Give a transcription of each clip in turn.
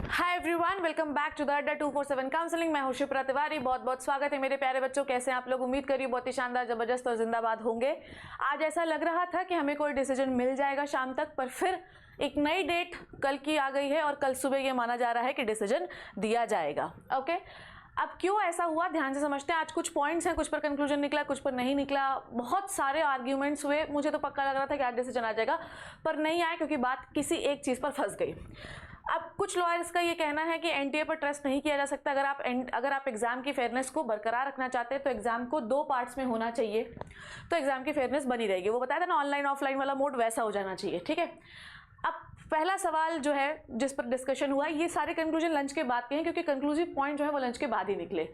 Hi everyone, welcome back to the Adda 247 counselling. मैं हूं शिप्रा तिवारी। बहुत बहुत स्वागत है मेरे प्यारे बच्चों। कैसे हैं आप लोग? उम्मीद करिए बहुत ही शानदार, जबरदस्त और जिंदाबाद होंगे। आज ऐसा लग रहा था कि हमें कोई डिसीजन मिल जाएगा शाम तक, पर फिर एक नई डेट कल की आ गई है और कल सुबह ये माना जा रहा है कि डिसीजन दिया जाएगा। ओके, अब क्यों ऐसा हुआ ध्यान से समझते हैं। आज कुछ पॉइंट्स हैं, कुछ पर कंक्लूजन निकला, कुछ पर नहीं निकला। बहुत सारे आर्ग्यूमेंट्स हुए। मुझे तो पक्का लग रहा था कि आज डिसीजन आ जाएगा, पर नहीं आया क्योंकि बात किसी एक चीज पर फंस गई। अब कुछ लॉयर्स का ये कहना है कि एनटीए पर ट्रस्ट नहीं किया जा सकता। अगर आप एग्जाम की फेयरनेस को बरकरार रखना चाहते हैं तो एग्जाम को 2 पार्ट्स में होना चाहिए, तो एग्जाम की फेयरनेस बनी रहेगी। वो बताया था ना, ऑनलाइन ऑफलाइन वाला मोड वैसा हो जाना चाहिए। ठीक है, अब पहला सवाल जो है जिस पर डिस्कशन हुआ, ये सारे कंक्लूजन लंच के बाद के हैं क्योंकि कंक्लूसिव पॉइंट जो है वो लंच के बाद ही निकले।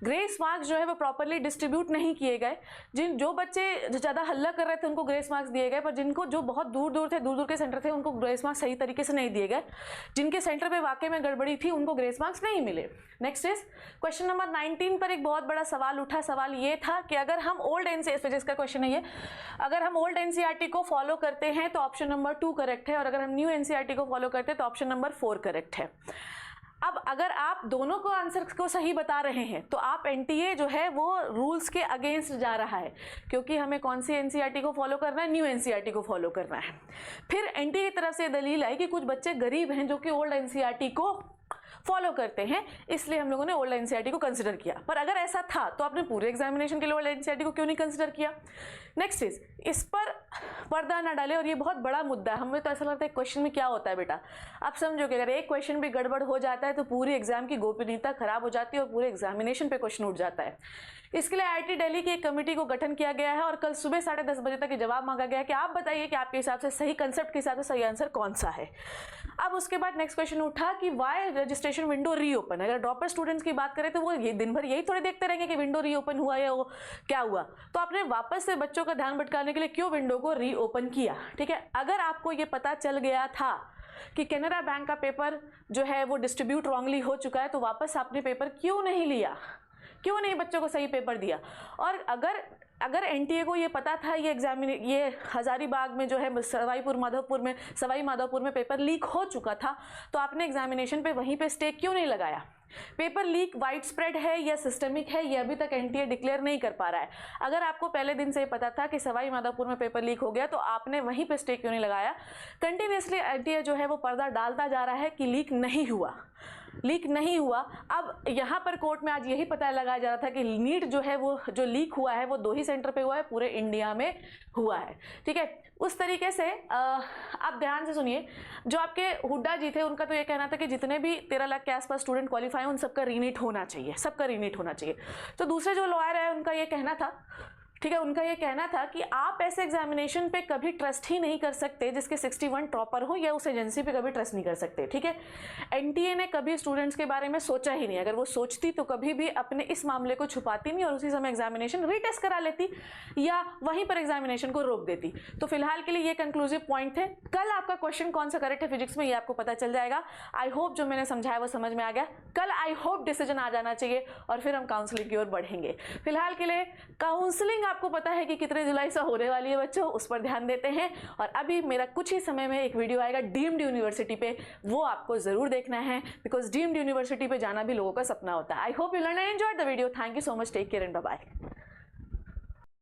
ग्रेस मार्क्स जो है वो प्रॉपर्ली डिस्ट्रीब्यूट नहीं किए गए। जो बच्चे ज़्यादा हल्ला कर रहे थे उनको ग्रेस मार्क्स दिए गए, पर जो बहुत दूर दूर के सेंटर थे उनको ग्रेस मार्क्स सही तरीके से नहीं दिए गए। जिनके सेंटर पे वाकई में गड़बड़ी थी उनको ग्रेस मार्क्स नहीं मिले। नेक्स्ट इज क्वेश्चन नंबर 19 पर एक बहुत बड़ा सवाल उठा। सवाल ये था कि अगर हम ओल्ड एनसीईआरटी, जिसका क्वेश्चन है ये, अगर हम ओल्ड एनसीईआरटी को फॉलो करते हैं तो ऑप्शन नंबर 2 करेक्ट है, और अगर हम न्यू एनसीईआरटी को फॉलो करते हैं तो ऑप्शन नंबर 4 करेक्ट है। अब अगर आप दोनों को आंसर को सही बता रहे हैं तो आप एनटीए जो है वो रूल्स के अगेंस्ट जा रहा है, क्योंकि हमें कौन सी एनसीईआरटी को फॉलो करना है? न्यू एनसीईआरटी को फॉलो करना है। फिर एनटीए की तरफ से दलील आई कि कुछ बच्चे गरीब हैं जो कि ओल्ड एनसीईआरटी को फॉलो करते हैं, इसलिए हम लोगों ने ओल्ड एनसीईआरटी को कंसिडर किया। पर अगर ऐसा था तो आपने पूरे एग्जामिनेशन के लिए ओल्ड एनसीईआरटी को क्यों नहीं कंसिडर किया? नेक्स्ट इज, इस पर पर्दा ना डाले, और ये बहुत बड़ा मुद्दा है। हमें तो ऐसा लगता है क्वेश्चन में क्या होता है बेटा। आप समझो कि अगर एक क्वेश्चन भी गड़बड़ हो जाता है तो पूरी एग्जाम की गोपनीयता खराब हो जाती है और पूरे एग्जामिनेशन पे क्वेश्चन उठ जाता है। इसके लिए आईआईटी दिल्ली की एक कमेटी को गठन किया गया है और कल सुबह 10:30 बजे तक जवाब मांगा गया है कि आप बताइए कि आपके हिसाब से सही कंसेप्ट के हिसाब से सही आंसर कौन सा है। अब उसके बाद नेक्स्ट क्वेश्चन उठा कि वाई रजिस्ट्रेशन विंडो रीओपन। अगर ड्रॉपर स्टूडेंट्स की बात करें तो वो ये दिन भर यही थोड़े देखते रहेंगे कि विंडो रीओपन हुआ या वो क्या हुआ, तो आपने वापस से बच्चों का ध्यान भटकाने के लिए क्यों विंडो को रीओपन किया? ठीक है, अगर आपको ये पता चल गया था कि कैनरा बैंक का पेपर जो है वो डिस्ट्रीब्यूट रॉन्गली हो चुका है, तो वापस आपने पेपर क्यों नहीं लिया? क्यों नहीं बच्चों को सही पेपर दिया? और अगर एनटीए को ये पता था ये हजारीबाग में जो है सवाई माधोपुर में पेपर लीक हो चुका था, तो आपने एग्जामिनेशन पे वहीं पे स्टे क्यों नहीं लगाया? पेपर लीक वाइड स्प्रेड है या सिस्टमिक है, ये अभी तक एनटीए डिक्लेयर नहीं कर पा रहा है। अगर आपको पहले दिन से पता था कि सवाई माधोपुर में पेपर लीक हो गया तो आपने वहीं पे स्टे क्यों नहीं लगाया? कंटिन्यूसली एनटीए जो है वो पर्दा डालता जा रहा है कि लीक नहीं हुआ। अब यहाँ पर कोर्ट में आज यही पता लगाया जा रहा था कि नीट जो है वो जो लीक हुआ है वो 2 ही सेंटर पे हुआ है, पूरे इंडिया में हुआ है। ठीक है, उस तरीके से आप ध्यान से सुनिए। जो आपके हुड्डा जी थे उनका तो ये कहना था कि जितने भी 13 लाख के आसपास स्टूडेंट क्वालिफाई उन सबका रीनीट होना चाहिए, तो दूसरे जो लॉयर है उनका ये कहना था, ठीक है, उनका ये कहना था कि आप ऐसे एग्जामिनेशन पे कभी ट्रस्ट ही नहीं कर सकते जिसके 61 टॉपर हो, या उस एजेंसी पे कभी ट्रस्ट नहीं कर सकते। ठीक है, एनटीए ने कभी स्टूडेंट्स के बारे में सोचा ही नहीं। अगर वो सोचती तो कभी भी अपने इस मामले को छुपाती नहीं और उसी समय एग्जामिनेशन रीटेस्ट करा लेती या वहीं पर एग्जामिनेशन को रोक देती। तो फिलहाल के लिए ये कंक्लूसिव पॉइंट थे। कल आपका क्वेश्चन कौन सा करेक्ट है फिजिक्स में ये आपको पता चल जाएगा। आई होप जो मैंने समझाया वो समझ में आ गया। कल आई होप डिसीजन आ जाना चाहिए और फिर हम काउंसलिंग की ओर बढ़ेंगे। फिलहाल के लिए काउंसलिंग आपको पता है कि कितने जुलाई से होने वाली है बच्चों, उस पर ध्यान देते हैं। और अभी मेरा कुछ ही समय में एक वीडियो आएगा डीम्ड यूनिवर्सिटी पे, वो आपको जरूर देखना है, बिकॉज डीम्ड यूनिवर्सिटी पे जाना भी लोगों का सपना होता है। I hope you learn and enjoyed the video. Thank you so much, take care and bye bye.